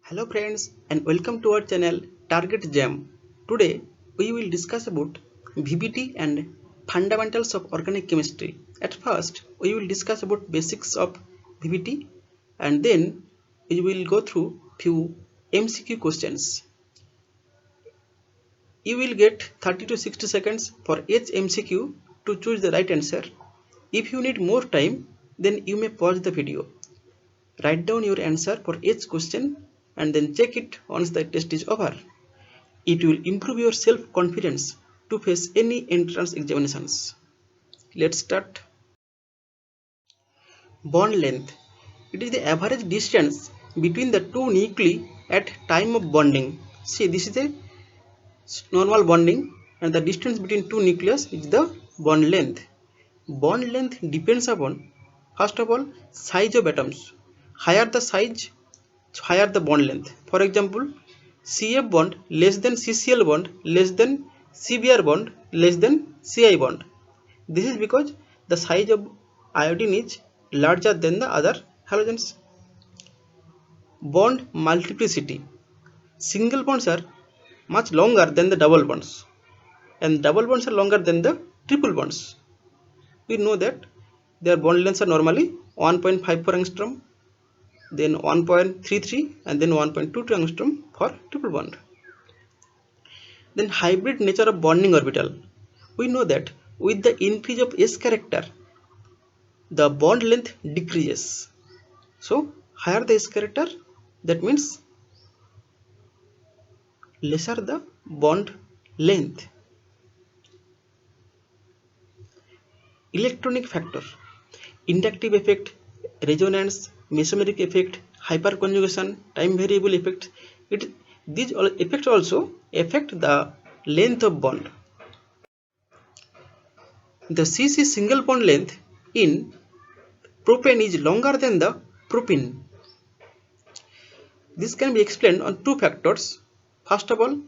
Hello friends and welcome to our channel Target Jam. Today we will discuss about VBT and fundamentals of organic chemistry. At first we will discuss about basics of VBT and then we will go through few MCQ questions. You will get 30 to 60 seconds for each MCQ to choose the right answer. If you need more time, then you may pause the video. Write down your answer for each question and then check it once the test is over. It will improve your self-confidence to face any entrance examinations. Let's start. Bond length. It is the average distance between the two nuclei at time of bonding. See, this is a normal bonding and the distance between two nucleus is the bond length. Bond length depends upon, first of all, size of atoms. Higher the size, higher the bond length. For example, CF bond less than CCl bond less than CBr bond less than Ci bond. This is because the size of iodine is larger than the other halogens. Bond multiplicity. Single bonds are much longer than the double bonds and double bonds are longer than the triple bonds. We know that their bond lengths are normally 1.54 angstrom, then 1.33 and then 1.22 angstrom for triple bond. Then hybrid nature of bonding orbital. We know that with the increase of s character, the bond length decreases. So higher the s character, that means lesser the bond length. Electronic factor. Inductive effect, resonance, mesomeric effect, hyperconjugation, time variable effect. These effects also affect the length of bond. The CC single bond length in propane is longer than the propene. This can be explained on two factors. First of all,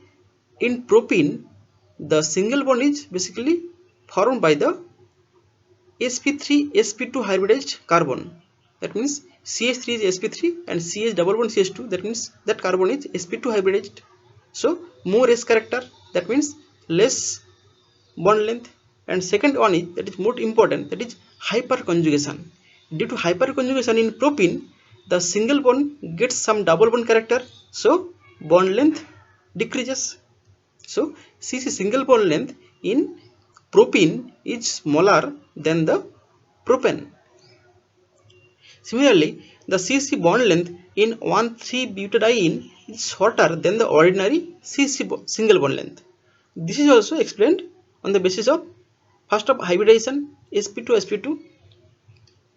in propene, the single bond is basically formed by the sp3 sp2 hybridized carbon. That means CH3 is sp3 and CH double bond CH2, that means that carbon is sp2 hybridized. So more s character, that means less bond length. And second one is, that is more important, that is hyperconjugation. Due to hyperconjugation in propene, the single bond gets some double bond character, so bond length decreases. So CC single bond length in propene is smaller than the propane. Similarly, the CC bond length in 1,3-butadiene is shorter than the ordinary CC single bond length. This is also explained on the basis of, first of hybridization, sp2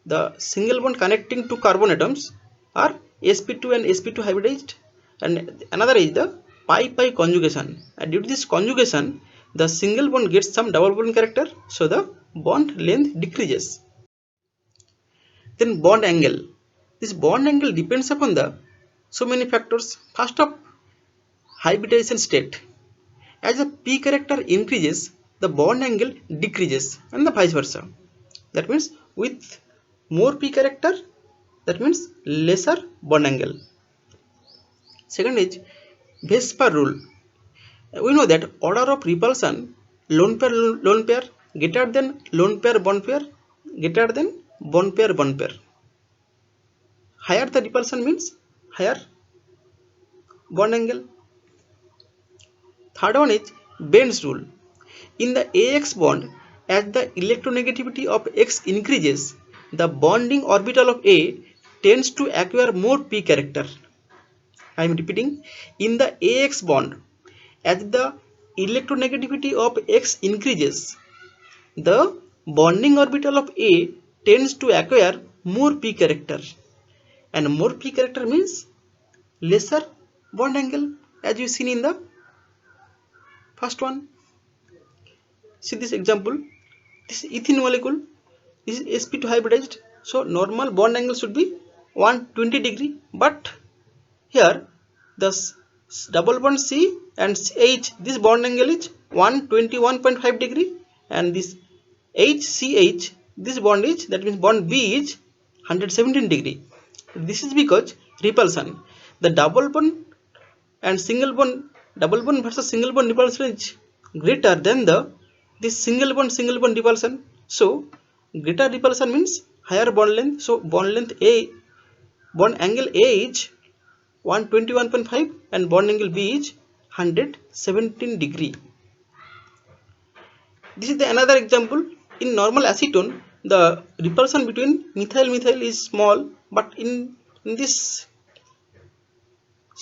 the single bond connecting two carbon atoms are sp2 and sp2 hybridized, and another is the pi conjugation, and due to this conjugation the single bond gets some double bond character, so the bond length decreases. Then bond angle. This bond angle depends upon the so many factors. First of hybridization state. As the p character increases, the bond angle decreases and the vice versa. That means with more p character, that means lesser bond angle. Second is Vesper rule. We know that order of repulsion lone pair greater than lone pair bond pair greater than bond pair. Higher the repulsion means higher bond angle. Third one is Benz rule. In the AX bond, as the electronegativity of X increases, the bonding orbital of A tends to acquire more p character. I am repeating, in the AX bond, as the electronegativity of X increases, the bonding orbital of A tends to acquire more p character, and more p character means lesser bond angle, as you seen in the first one. See this example, this ethene molecule, this is sp2 hybridized, so normal bond angle should be 120 degree, but here the double bond C and H, this bond angle is 121.5 degree, and this HCH, this bond is, that means bond B is 117 degree. This is because repulsion. the double bond versus single bond repulsion is greater than the this single bond repulsion. So greater repulsion means higher bond length. So bond angle A is 121.5 and bond angle B is 117 degree. This is the another example. In normal acetone, the repulsion between methyl is small, but in this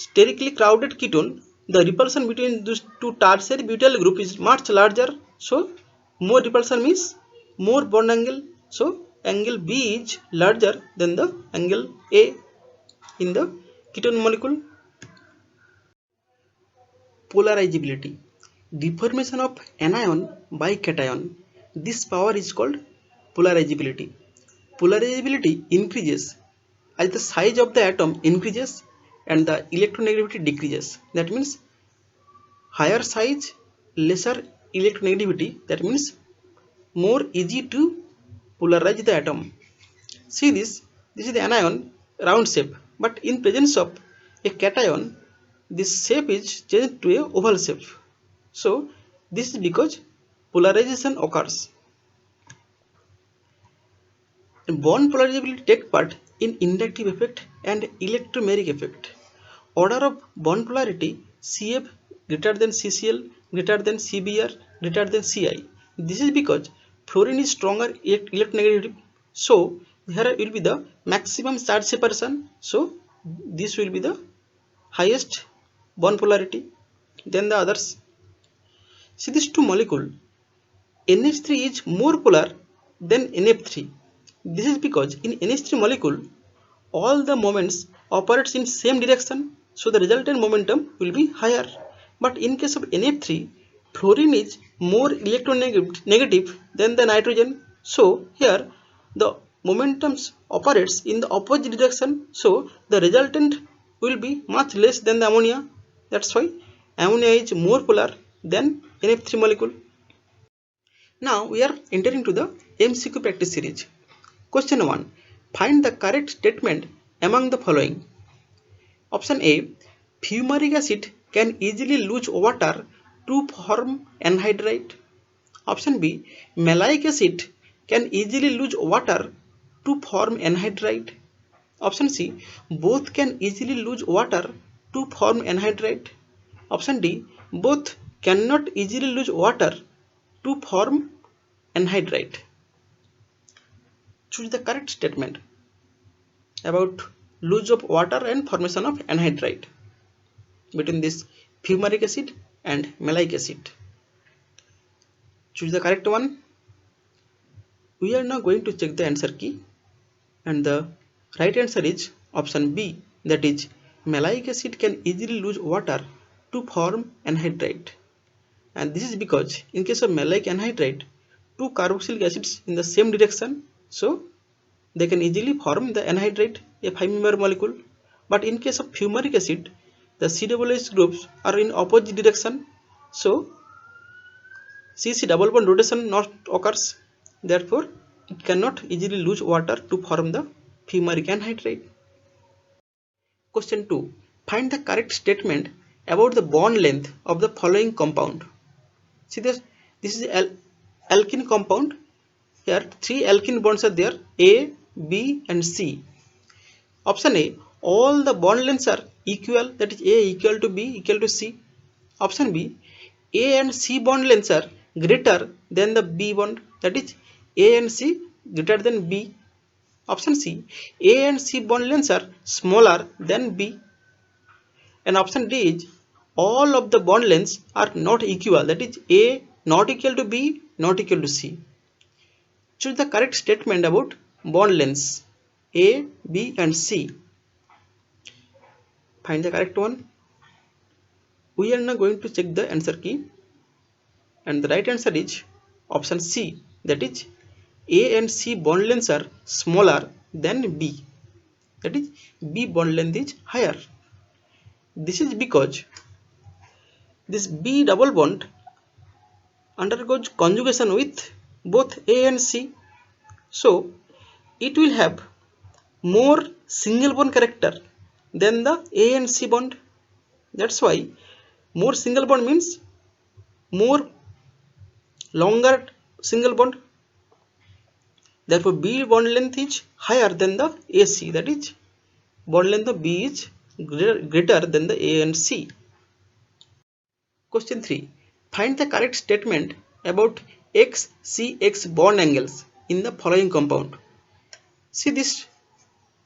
sterically crowded ketone, the repulsion between these two tertiary butyl group is much larger. So more repulsion means more bond angle. So angle B is larger than the angle A in the ketone molecule. Polarizability, deformation of anion by cation. This power is called polarizability. Polarizability increases as the size of the atom increases and the electronegativity decreases. That means higher size, lesser electronegativity. That means more easy to polarize the atom. See this is the anion round shape, but in presence of a cation, this shape is changed to a oval shape. So this is because polarization occurs. Bond polarizability take part in inductive effect and electromeric effect. Order of bond polarity CF greater than CCl greater than CBr greater than Ci. This is because fluorine is stronger electronegative. So here will be the maximum charge separation. So this will be the highest bond polarity than the others. See these two molecules, NH3 is more polar than NF3. This is because in NH3 molecule, all the moments operates in same direction, so the resultant momentum will be higher. But in case of NF3, fluorine is more electronegative than the nitrogen. So here the momentums operates in the opposite direction, so the resultant will be much less than the ammonia. That's why ammonia is more polar than NF3 molecule. Now we are entering to the MCQ practice series. Question 1. Find the correct statement among the following. Option A. Fumaric acid can easily lose water to form anhydride. Option B. Maleic acid can easily lose water to form anhydride. Option C. Both can easily lose water to form anhydride. Option D. Both cannot easily lose water to form anhydride. Choose the correct statement about loss of water and formation of anhydride between this fumaric acid and maleic acid. Choose the correct one. We are now going to check the answer key, and the right answer is option B, that is maleic acid can easily lose water to form anhydride. And this is because in case of maleic anhydride, two carboxylic acids in the same direction, so they can easily form the anhydride, a 5-member molecule. But in case of fumaric acid, the COOH groups are in opposite direction, so CC double bond rotation not occurs. Therefore, it cannot easily lose water to form the fumaric anhydride. Question 2. Find the correct statement about the bond length of the following compound. See this is alkene compound. Here 3 alkene bonds are there, A, B and C. Option A, all the bond lengths are equal, that is A equal to B equal to C. Option B, A and C bond lengths are greater than the B bond, that is A and C greater than B. Option C, A and C bond lengths are smaller than B. And option D is all of the bond lengths are not equal, that is A not equal to B not equal to C. Choose the correct statement about bond lengths A, B and C. Find the correct one. We are now going to check the answer key, and the right answer is option C, that is A and C bond lengths are smaller than B, that is B bond length is higher. This is because this B double bond undergoes conjugation with both A and C, so it will have more single bond character than the A and C bond. That's why more single bond means more longer single bond. Therefore, B bond length is higher than the AC. That is, bond length of B is greater than the A and C. Question 3. Find the correct statement about XCX bond angles in the following compound. See this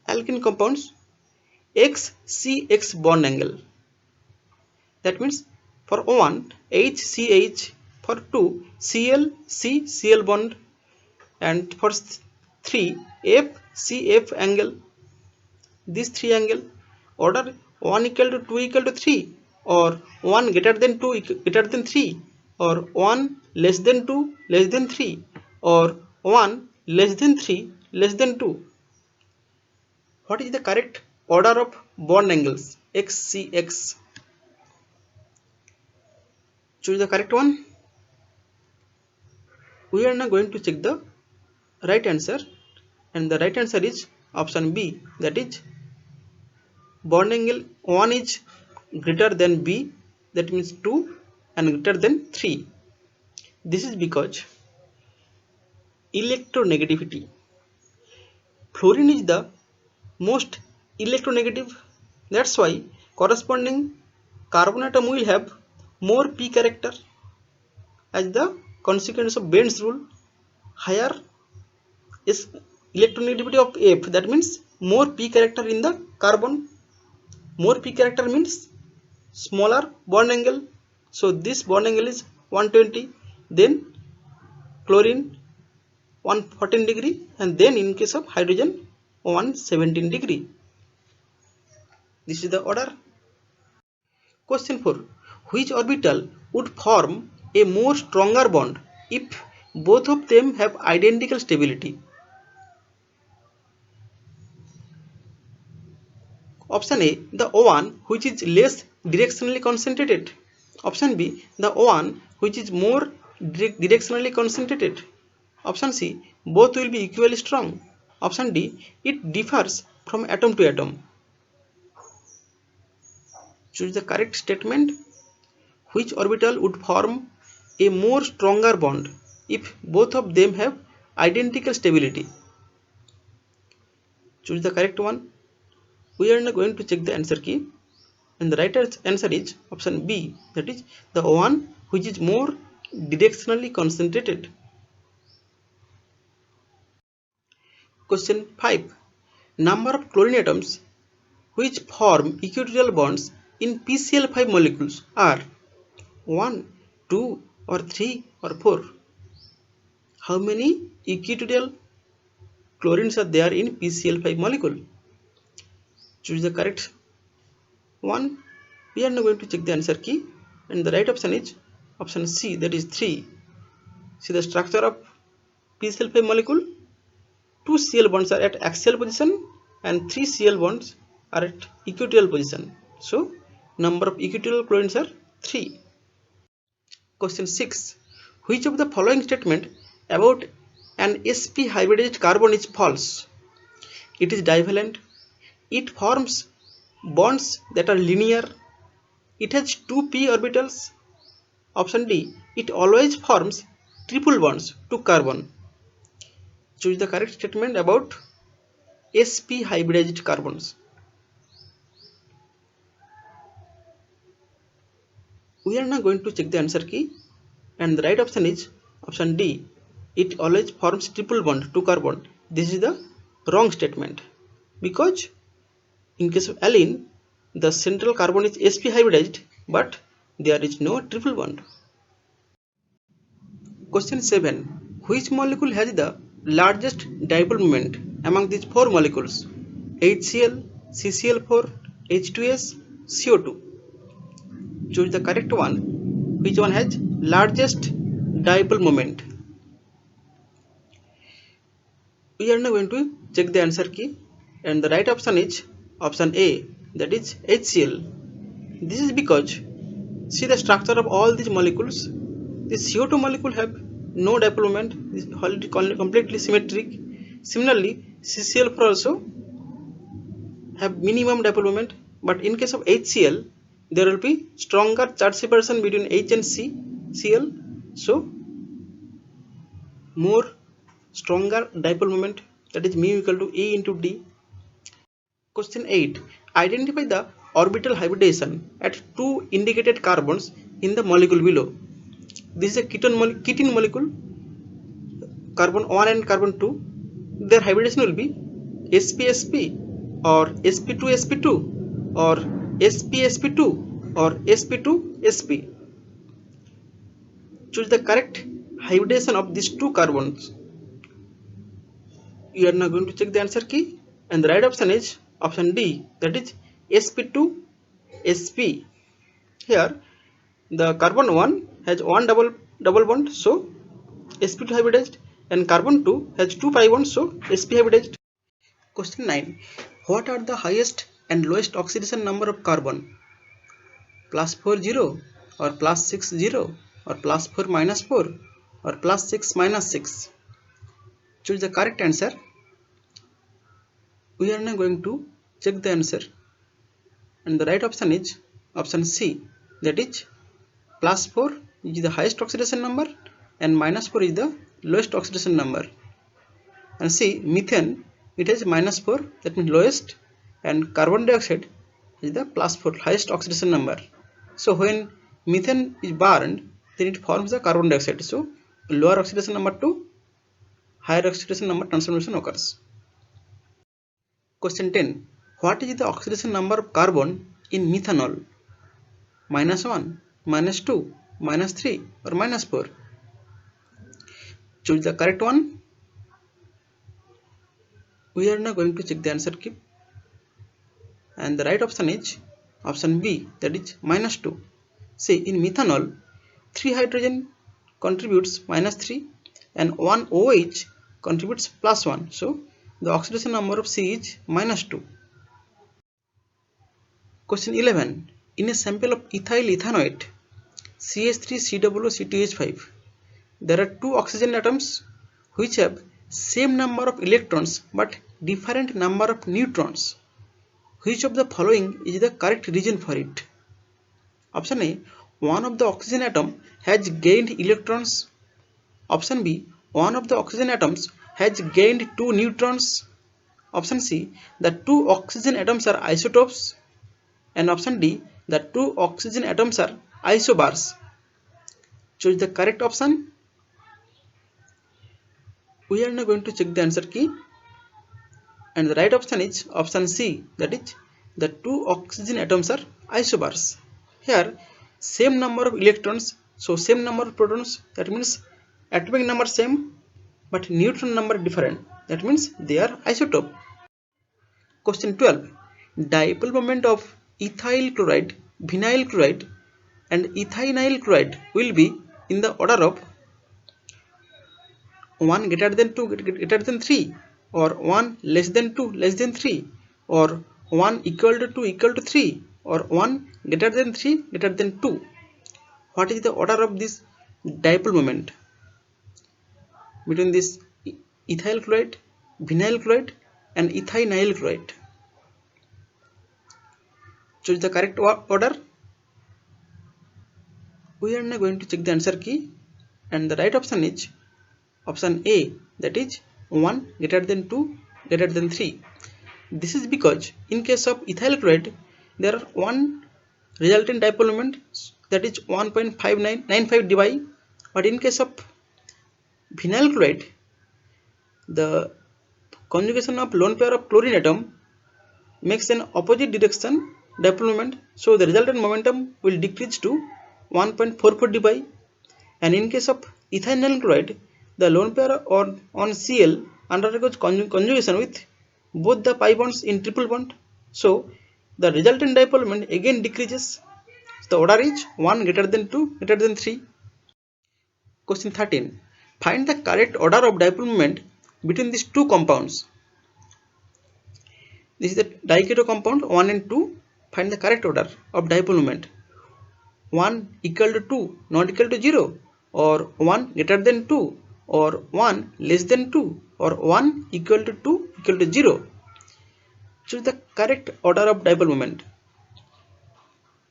alkene compounds XCX bond angle. That means for 1 HCH, for 2 Cl Cl bond, and for 3 FCF angle. These three angle, order 1 equal to 2 equal to 3, or 1 greater than 2 greater than 3, or 1 less than 2 less than 3, or 1 less than 3 less than 2. What is the correct order of bond angles XCX? Choose the correct one. We are now going to check the right answer, and the right answer is option B, that is bond angle 1 is greater than B, that means 2, and greater than 3. This is because electronegativity. Fluorine is the most electronegative. That's why corresponding carbon atom will have more p character. As the consequence of Bend's rule, higher is electronegativity of F. That means more p character in the carbon. More p character means smaller bond angle. So this bond angle is 120. Then chlorine 114 degree, and then in case of hydrogen 117 degree. This is the order. Question 4. Which orbital would form a more stronger bond if both of them have identical stability? Option A, the O1 which is less directionally concentrated. Option B, the O1 which is more directionally concentrated. Option C, both will be equally strong. Option D, it differs from atom to atom. Choose the correct statement. Which orbital would form a more stronger bond if both of them have identical stability? Choose the correct one. We are now going to check the answer key, and the right answer is option B, that is the one which is more directionally concentrated. Question 5. Number of chlorine atoms which form equatorial bonds in PCl5 molecules are 1, 2, or 3, or 4. How many equatorial chlorines are there in PCl5 molecule? Choose the correct one. We are now going to check the answer key, and the right option is option C, that is 3. See the structure of PCl5 molecule. 2 Cl bonds are at axial position and 3 Cl bonds are at equatorial position. So number of equatorial chlorines are 3. Question 6. Which of the following statement about an sp hybridized carbon is false? It is divalent. It forms bonds that are linear. It has 2 p orbitals. Option D, it always forms triple bonds to carbon. Choose the correct statement about sp hybridized carbons. We are now going to check the answer key, and the right option is option D, it always forms triple bond to carbon. This is the wrong statement, because in case of alene the central carbon is sp hybridized, but there is no triple bond. Question 7. Which molecule has the largest dipole moment among these 4 molecules? HCl, CCl4, H2S, CO2. Choose the correct one. Which one has largest dipole moment? We are now going to check the answer key, and the right option is option A, that is HCl. This is because see the structure of all these molecules. The CO2 molecule have no dipole moment, is completely symmetric. Similarly, CCl4 also have minimum dipole moment, but in case of HCl, there will be stronger charge separation between H and Cl, so more stronger dipole moment, that is mu equal to E into D. Question 8. Identify the orbital hybridization at two indicated carbons in the molecule below. This is a ketene molecule, carbon 1 and carbon 2. Their hybridization will be sp-sp or sp2-sp2 or sp-sp2 or sp2-sp. Choose the correct hybridization of these two carbons. You are now going to check the answer key, and the right option is option D, that is sp2sp. Here the carbon 1 has one double bond, so sp2 hybridized, and carbon 2 has two pi bonds, so sp hybridized. Question 9. What are the highest and lowest oxidation number of carbon? +4 0 or +6 0 or +4 -4 or +6 -6. Choose the correct answer. We are now going to check the answer, and the right option is option C, that is +4 is the highest oxidation number and -4 is the lowest oxidation number. And see, methane, it has -4, that means lowest, and carbon dioxide is the +4, highest oxidation number. So when methane is burned, then it forms the carbon dioxide. So lower oxidation number to higher oxidation number transformation occurs. Question 10. What is the oxidation number of carbon in methanol? -1, -2, -3 or -4? Choose the correct one. We are now going to check the answer key, and the right option is option B, that is -2. See, in methanol, 3 hydrogen contributes -3 and 1 OH contributes +1. So the oxidation number of C is -2. Question 11. In a sample of ethyl ethanoate CH3COO-C2H5, there are two oxygen atoms which have same number of electrons but different number of neutrons. Which of the following is the correct reason for it? Option A, one of the oxygen atom has gained electrons. Option B, one of the oxygen atoms has gained two neutrons. Option C, the two oxygen atoms are isotopes. And option D, the two oxygen atoms are isobars. Choose the correct option. We are now going to check the answer key, and the right option is option C, that is the two oxygen atoms are isobars. Here same number of electrons, so same number of protons, that means atomic number same but neutron number different, that means they are isotope. Question 12. Dipole moment of ethyl chloride, vinyl chloride and ethanyl chloride will be in the order of 1 greater than 2 greater than 3, or 1 less than 2 less than 3, or 1 equal to 2 equal to 3, or 1 greater than 3 greater than 2. What is the order of this dipole moment between this ethyl chloride, vinyl chloride and ethanyl chloride? Choose the correct order. We are now going to check the answer key, and the right option is option A, that is 1 greater than 2 greater than 3. This is because in case of ethyl chloride there are one resultant dipole moment, that is 1.5995 dBi, but in case of vinyl chloride the conjugation of lone pair of chlorine atom makes an opposite direction dipole moment, so the resultant momentum will decrease to 1.44 dBi. And in case of ethanyl chloride, the lone pair on Cl undergoes conjugation with both the pi bonds in triple bond, so the resultant dipole moment again decreases. The order is 1 greater than 2 greater than 3. Question 13. Find the correct order of dipole moment between these two compounds. This is the diketo compound 1 and 2. Find the correct order of dipole moment. 1 equal to 2 not equal to 0, or 1 greater than 2, or 1 less than 2, or 1 equal to 2 equal to 0. Choose the correct order of dipole moment.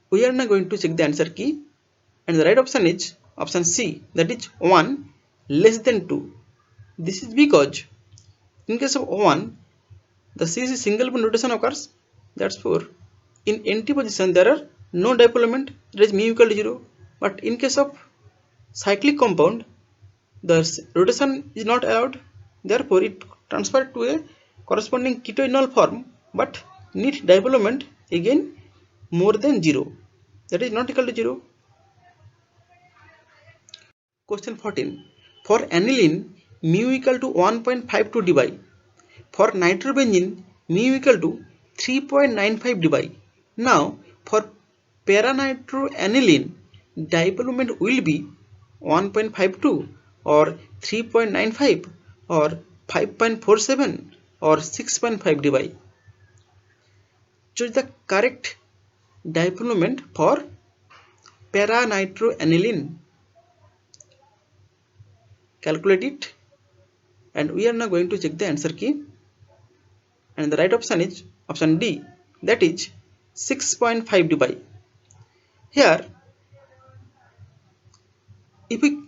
We are now going to check the answer key, and the right option is option C, that is 1 less than 2. This is because in case of 1, the CC single bond rotation occurs. That's 4. In NT position there are no dipole moment, that is mu equal to 0. But in case of cyclic compound, the rotation is not allowed. Therefore, it transferred to a corresponding ketoenol form, but need dipole moment again more than 0. That is not equal to 0. Question 14. For aniline, mu equal to 1.52 dBi. For nitrobenzene, mu equal to 3.95 dBi. Now, for paranitroaniline, dipole moment will be 1.52 or 3.95 or 5.47 or 6.5 dBi. Choose the correct dipole moment for paranitroaniline. Calculate it, and we are now going to check the answer key, and the right option is option D, that is 6.5 dBi. Here, if we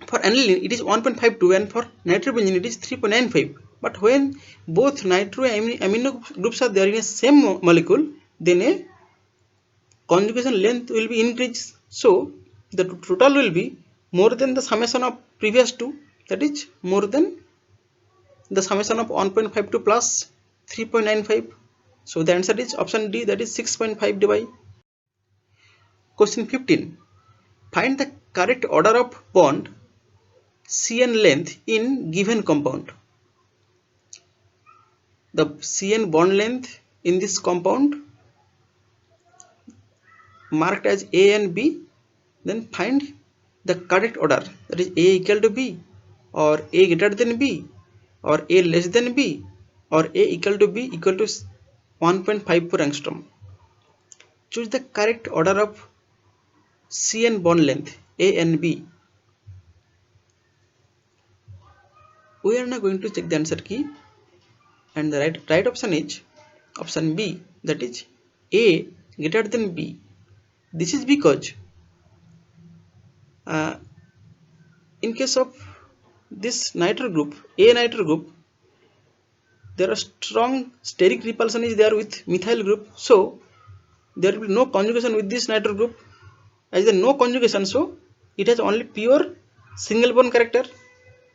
for aniline it is 1.52 and for nitrobenzene it is 3.95. But when both nitro amino groups are there in a same molecule, then a conjugation length will be increased. So the total will be more than the summation of previous two, that is more than the summation of 1.52 plus 3.95. So the answer is option D, that is 6.5 dBi. Question 15. Find the correct order of bond CN length in given compound. The CN bond length in this compound marked as A and B. Then find the correct order, that is A equal to B or A greater than B or A less than B or A equal to B equal to 1.54 angstrom. Choose the correct order of CN bond length A and B. We are now going to check the answer key, and the right option is option B, that is A greater than B. This is because in case of this nitro group, A nitro group, there are strong steric repulsion is there with methyl group, so there will be no conjugation with this nitro group. As there is no conjugation, so it has only pure single bond character.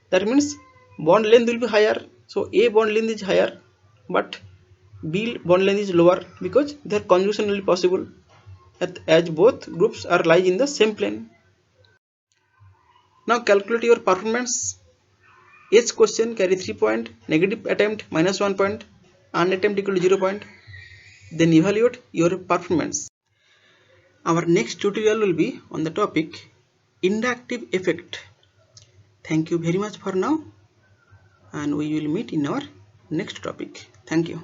That means bond length will be higher. So A bond length is higher, but B bond length is lower because their conjugation will be possible as both groups are lying in the same plane. Now calculate your performance. Each question carry 3 point, negative attempt -1 point, unattempt equal to 0 point. Then evaluate your performance. Our next tutorial will be on the topic inductive effect. Thank you very much for now, and we will meet in our next topic. Thank you.